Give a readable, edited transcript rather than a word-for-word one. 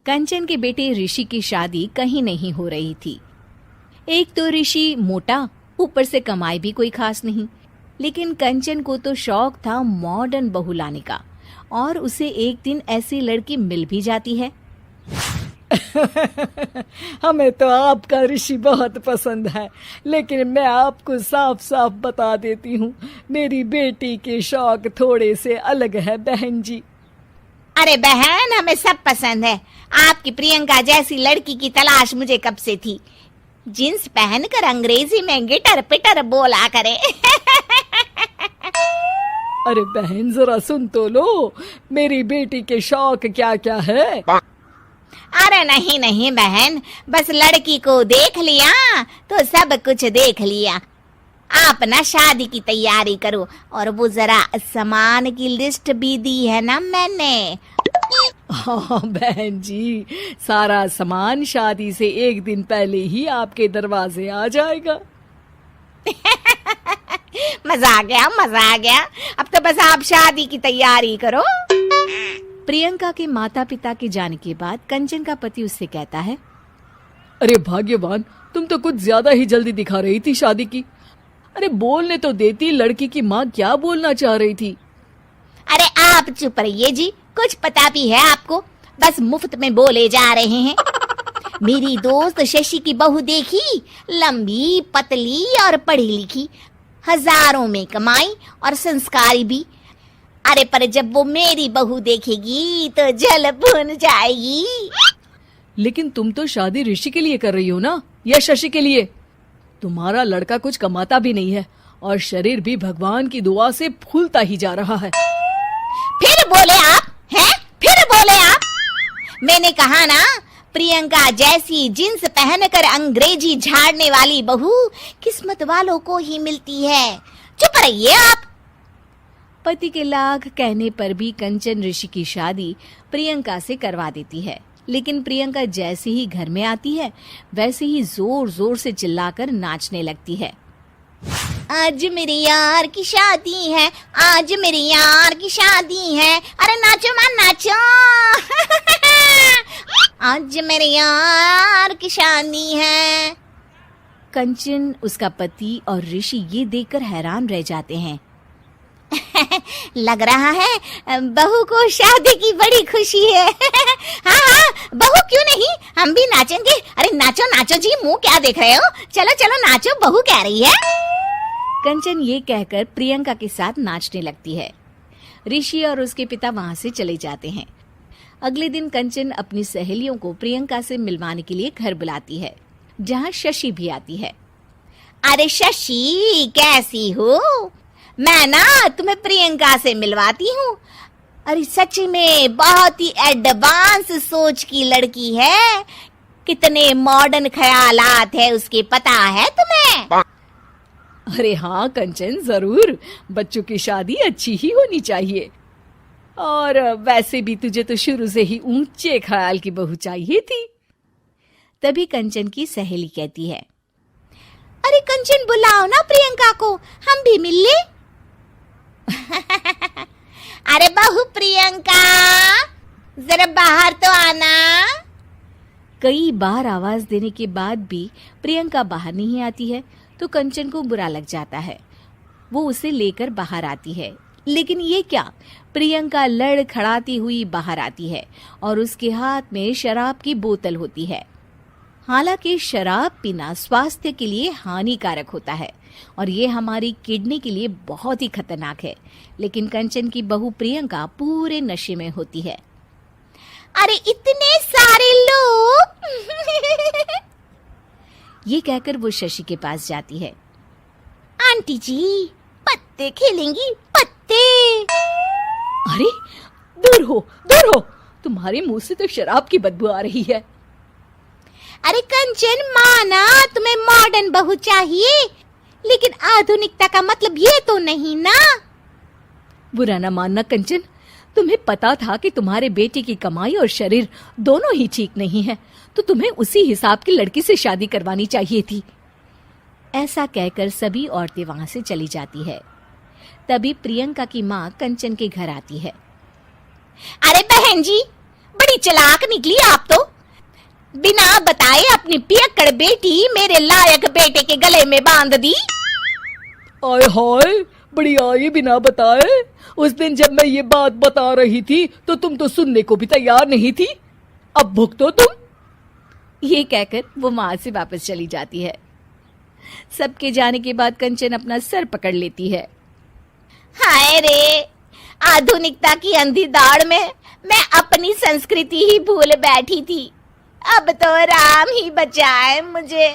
कंचन के बेटे ऋषि की शादी कहीं नहीं हो रही थी। एक तो ऋषि मोटा, ऊपर से कमाई भी कोई खास नहीं। लेकिन कंचन को तो शौक था मॉडर्न बहू लाने का, और उसे एक दिन ऐसी लड़की मिल भी जाती है। हमें तो आपका ऋषि बहुत पसंद है, लेकिन मैं आपको साफ साफ बता देती हूँ, मेरी बेटी के शौक थोड़े से अलग है बहन जी। अरे बहन, हमें सब पसंद है। आपकी प्रियंका जैसी लड़की की तलाश मुझे कब से थी। जींस पहनकर अंग्रेजी में गिटर पिटर बोला करे। अरे बहन, जरा सुन तो लो, मेरी बेटी के शौक क्या क्या है। अरे नहीं नहीं बहन, बस लड़की को देख लिया तो सब कुछ देख लिया। आप ना शादी की तैयारी करो, और वो जरा सामान की लिस्ट भी दी है ना मैंने। हाँ बहन जी, सारा सामान शादी से एक दिन पहले ही आपके दरवाजे आ जाएगा। मजा आ गया, मजा आ गया। अब तो बस आप शादी की तैयारी करो। प्रियंका के माता पिता के जाने के बाद कंचन का पति उससे कहता है, अरे भाग्यवान, तुम तो कुछ ज्यादा ही जल्दी दिखा रही थी शादी की। अरे बोलने तो देती, लड़की की माँ क्या बोलना चाह रही थी। अरे आप चुप रहिए जी, कुछ पता भी है आपको, बस मुफ्त में बोले जा रहे हैं। मेरी दोस्त शशि की बहू देखी, लंबी पतली और पढ़ी लिखी, हजारों में कमाई और संस्कारी भी। अरे पर जब वो मेरी बहू देखेगी तो जल भुन जाएगी। लेकिन तुम तो शादी ऋषि के लिए कर रही हो ना, या शशि के लिए? तुम्हारा लड़का कुछ कमाता भी नहीं है, और शरीर भी भगवान की दुआ से फूलता ही जा रहा है। फिर बोले आप हैं? फिर बोले आप? मैंने कहा ना, प्रियंका जैसी जींस पहनकर अंग्रेजी झाड़ने वाली बहू किस्मत वालों को ही मिलती है। चुप रहिए आप। पति के लाख कहने पर भी कंचन ऋषि की शादी प्रियंका से करवा देती है। लेकिन प्रियंका जैसे ही घर में आती है, वैसे ही जोर जोर से चिल्लाकर नाचने लगती है। आज मेरे यार की शादी है, आज मेरे यार की शादी है। अरे नाचो मां नाचो। आज मेरे यार की शादी है। कंचन, उसका पति और ऋषि ये देखकर हैरान रह जाते हैं। लग रहा है बहू को शादी की बड़ी खुशी है। हाँ हाँ, बहू क्यों नहीं, हम भी नाचेंगे। अरे नाचो नाचो जी, मुंह क्या देख रहे हो, चलो चलो नाचो, बहू कह रही है। कंचन ये कहकर प्रियंका के साथ नाचने लगती है। ऋषि और उसके पिता वहां से चले जाते हैं। अगले दिन कंचन अपनी सहेलियों को प्रियंका से मिलवाने के लिए घर बुलाती है, जहाँ शशि भी आती है। अरे शशि, कैसी हो? मैं ना तुम्हें प्रियंका से मिलवाती हूँ। अरे सच में बहुत ही एडवांस सोच की लड़की है। कितने मॉडर्न ख्यालात है उसके, पता है तुम्हें? अरे हाँ कंचन, जरूर। बच्चों की शादी अच्छी ही होनी चाहिए, और वैसे भी तुझे तो शुरू से ही ऊंचे ख्याल की बहू चाहिए थी। तभी कंचन की सहेली कहती है, अरे कंचन, बुलाओ ना प्रियंका को, हम भी मिल ले। अरे बहू प्रियंका, जरा बाहर तो आना। कई बार आवाज देने के बाद भी प्रियंका बाहर नहीं आती है, तो कंचन को बुरा लग जाता है। वो उसे लेकर बाहर आती है, लेकिन ये क्या, प्रियंका लड़खड़ाती हुई बाहर आती है और उसके हाथ में शराब की बोतल होती है। हालांकि शराब पीना स्वास्थ्य के लिए हानिकारक होता है और ये हमारी किडनी के लिए बहुत ही खतरनाक है, लेकिन कंचन की बहू प्रियंका पूरे नशे में होती है। अरे इतने सारे लोग। ये कहकर वो शशि के पास जाती है। आंटी जी, पत्ते खेलेंगी, पत्ते। अरे दूर हो, दूर हो, तुम्हारे मुंह से तो शराब की बदबू आ रही है। अरे कंचन, माना तुम्हें मॉडर्न बहू चाहिए, लेकिन आधुनिकता का मतलब ये तो नहीं ना। बुरा ना मानना कंचन, तुम्हें पता था कि तुम्हारे बेटे की कमाई और शरीर दोनों ही ठीक नहीं है, तो तुम्हें उसी हिसाब की लड़की से शादी करवानी चाहिए थी। ऐसा कहकर सभी औरतें वहां से चली जाती है। तभी प्रियंका की माँ कंचन के घर आती है। अरे बहन जी, बड़ी चालाक निकली आप तो। बिना बताए अपनी पियक्कड़ बेटी मेरे लायक बेटे के गले में बांध दी। आय हाय, बड़ी आई बिना बताए। उस दिन जब मैं ये बात बता रही थी तो तुम तो सुनने को भी तैयार नहीं थी। अब भुगतो तुम। ये कहकर वो वहां से वापस चली जाती है। सबके जाने के बाद कंचन अपना सर पकड़ लेती है। हाय रे, आधुनिकता की अंधी दौड़ में मैं अपनी संस्कृति ही भूल बैठी थी। अब तो राम ही बचाए मुझे।